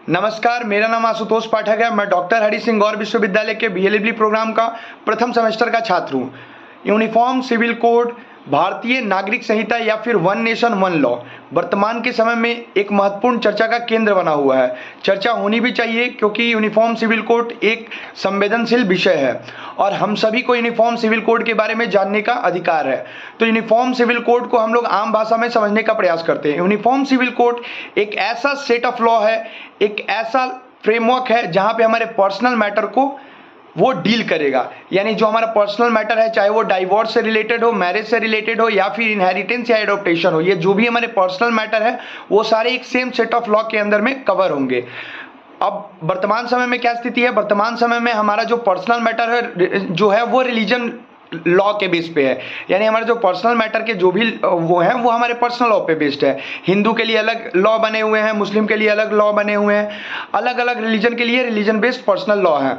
नमस्कार, मेरा नाम आशुतोष पाठक है। मैं डॉक्टर हरि सिंह गौर विश्वविद्यालय के बीएलएलबी प्रोग्राम का प्रथम सेमेस्टर का छात्र हूँ। यूनिफॉर्म सिविल कोड, भारतीय नागरिक संहिता या फिर वन नेशन वन लॉ वर्तमान के समय में एक महत्वपूर्ण चर्चा का केंद्र बना हुआ है। चर्चा होनी भी चाहिए क्योंकि यूनिफॉर्म सिविल कोड एक संवेदनशील विषय है और हम सभी को यूनिफॉर्म सिविल कोड के बारे में जानने का अधिकार है। तो यूनिफॉर्म सिविल कोड को हम लोग आम भाषा में समझने का प्रयास करते हैं। यूनिफॉर्म सिविल कोड एक ऐसा सेट ऑफ लॉ है, एक ऐसा फ्रेमवर्क है जहाँ पे हमारे पर्सनल मैटर को वो डील करेगा। यानी जो हमारा पर्सनल मैटर है, चाहे वो डाइवोर्स से रिलेटेड हो, मैरिज से रिलेटेड हो या फिर इनहेरिटेंस या एडॉप्टेशन हो, ये जो भी हमारे पर्सनल मैटर है वो सारे एक सेम सेट ऑफ लॉ के अंदर में कवर होंगे। अब वर्तमान समय में क्या स्थिति है? वर्तमान समय में हमारा जो पर्सनल मैटर है जो है वो रिलीजन लॉ के बेस पे है। यानी हमारे जो पर्सनल मैटर के जो भी वो हैं वो हमारे पर्सनल लॉ पे बेस्ड है। हिंदू के लिए अलग लॉ बने हुए हैं, मुस्लिम के लिए अलग लॉ बने हुए हैं, अलग अलग रिलीजन के लिए रिलीजन बेस्ड पर्सनल लॉ है।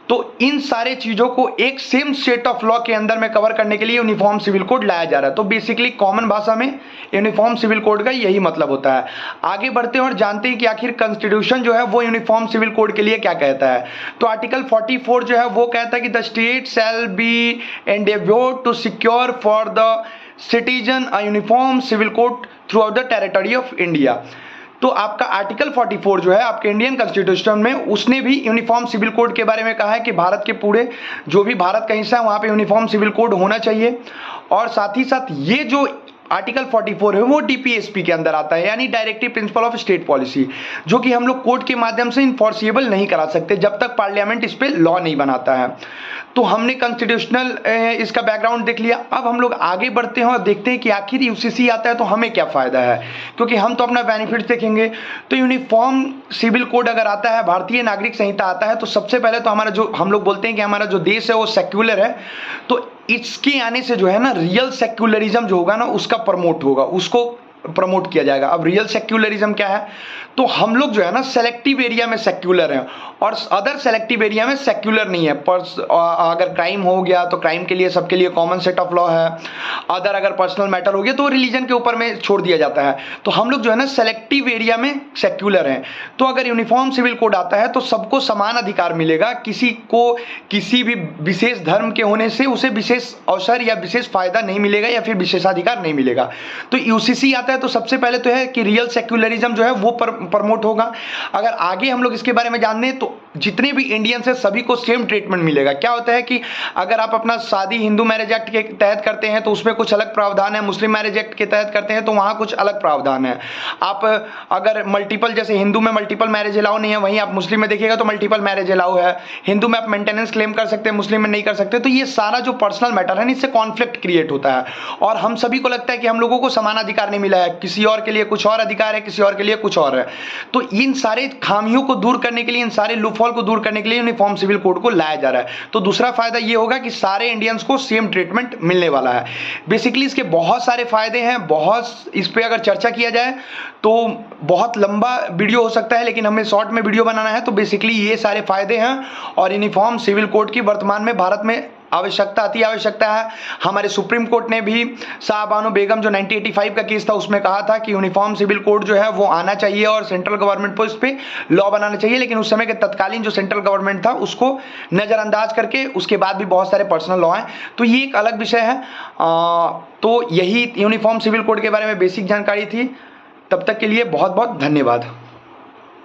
तो इन सारे चीज़ों को एक सेम सेट ऑफ लॉ के अंदर में कवर करने के लिए यूनिफॉर्म सिविल कोड लाया जा रहा है। तो बेसिकली कॉमन भाषा में यूनिफॉर्म सिविल कोड का यही मतलब होता है। आगे बढ़ते हैं और जानते हैं कि आखिर कॉन्स्टिट्यूशन जो है वो यूनिफॉर्म सिविल कोड के लिए क्या कहता है। तो आर्टिकल 44 जो है वो कहता है कि the state shall be endeavoured to secure for the citizen a uniform civil code throughout the territory of India. तो आपका आर्टिकल 44 जो है आपके इंडियन कॉन्स्टिट्यूशन में, उसने भी यूनिफॉर्म सिविल कोड के बारे में कहा है कि भारत के पूरे जो भी भारत का हिस्सा है वहाँ पे यूनिफॉर्म सिविल कोड होना चाहिए। और साथ ही साथ ये जो आर्टिकल 44 है वो डीपीएसपी के अंदर आता है, यानी directive principle of state policy, जो कि हम लोग कोर्ट के माध्यम से इन्फोर्सिबल नहीं करा सकते जब तक पार्लियामेंट इस पर लॉ नहीं बनाता है। तो हमने कॉन्स्टिट्यूशनल इसका बैकग्राउंड देख लिया। अब हम लोग आगे बढ़ते हैं और देखते हैं कि आखिर यूसीसी आता है तो हमें क्या फ़ायदा है, क्योंकि हम तो अपना बेनिफिट देखेंगे। तो यूनिफॉर्म सिविल कोड अगर आता है, भारतीय नागरिक संहिता आता है, तो सबसे पहले तो हमारा जो हम लोग बोलते हैं कि हमारा जो देश है वो सेक्युलर है, तो इसके आने से जो है ना रियल सेक्युलरिज्म जो होगा ना उसका प्रमोट होगा, उसको प्रमोट किया जाएगा। अब रियल सेक्युलरिज्म क्या है? तो हम लोग जो है ना सेलेक्टिव एरिया में सेक्युलर हैं और अदर सेलेक्टिव एरिया में सेक्युलर नहीं है। पर अगर क्राइम हो गया तो क्राइम के लिए सबके लिए कॉमन सेट ऑफ लॉ है। अदर अगर पर्सनल मैटर हो गया तो रिलीजन के ऊपर में छोड़ दिया जाता है। तो हम लोग जो है ना सेलेक्टिव एरिया में सेक्युलर हैं। तो अगर यूनिफॉर्म सिविल कोड आता है तो सबको समान अधिकार मिलेगा। किसी को किसी भी विशेष धर्म के होने से उसे विशेष अवसर या विशेष फायदा नहीं मिलेगा या फिर विशेषाधिकार नहीं मिलेगा। तो यूसीसी आता है तो सबसे पहले तो है कि रियल सेक्युलरिज्म जो है वो प्रमोट होगा। अगर आगे हम लोग इसके बारे में जानने तो जितने भी इंडियंस है सभी को सेम ट्रीटमेंट मिलेगा। क्या होता है कि अगर आप अपना शादी हिंदू मैरिज एक्ट के तहत करते हैं तो उसमें कुछ अलग प्रावधान है, मुस्लिम मैरिज एक्ट के तहत करते हैं तो वहाँ कुछ अलग प्रावधान है। आप अगर मल्टीपल, जैसे हिंदू में मल्टीपल मैरिज अलाउ नहीं है, वहीं आप मुस्लिम में देखिएगा तो मल्टीपल मैरिज अलाउ है। हिंदू में आप मेंटेनेंस क्लेम कर सकते हैं, मुस्लिम में नहीं कर सकते। तो ये सारा जो पर्सनल मैटर है इससे कॉन्फ्लिक्ट क्रिएट होता है और हम सभी को लगता है कि हम लोगों को समान अधिकार नहीं मिला है, किसी और के लिए कुछ और अधिकार है, किसी और के लिए कुछ और है। तो इन सारे खामियों को दूर करने के लिए, इन सारे लूपहोल को दूर करने के लिए यूनिफॉर्म सिविल कोड को लाया जा रहा है। तो दूसरा फायदा ये होगा कि सारे इंडियंस को सेम ट्रीटमेंट मिलने वाला है। बेसिकली इसके बहुत सारे फायदे हैं, बहुत इस पे अगर चर्चा किया जाए तो बहुत लंबा वीडियो हो सकता है, लेकिन हमें शॉर्ट में वीडियो बनाना है। तो बेसिकली ये सारे फायदे हैं और यूनिफॉर्म सिविल कोड की वर्तमान में भारत में आवश्यकता, अति आवश्यकता है। हमारे सुप्रीम कोर्ट ने भी शाहबानो बेगम जो 1985 का केस था उसमें कहा था कि यूनिफॉर्म सिविल कोड जो है वो आना चाहिए और सेंट्रल गवर्नमेंट को इस पर लॉ बनाना चाहिए। लेकिन उस समय के तत्कालीन जो सेंट्रल गवर्नमेंट था उसको नज़रअंदाज करके उसके बाद भी बहुत सारे पर्सनल लॉ हैं। तो ये एक अलग विषय है। तो यही यूनिफॉर्म सिविल कोड के बारे में बेसिक जानकारी थी। तब तक के लिए बहुत बहुत धन्यवाद।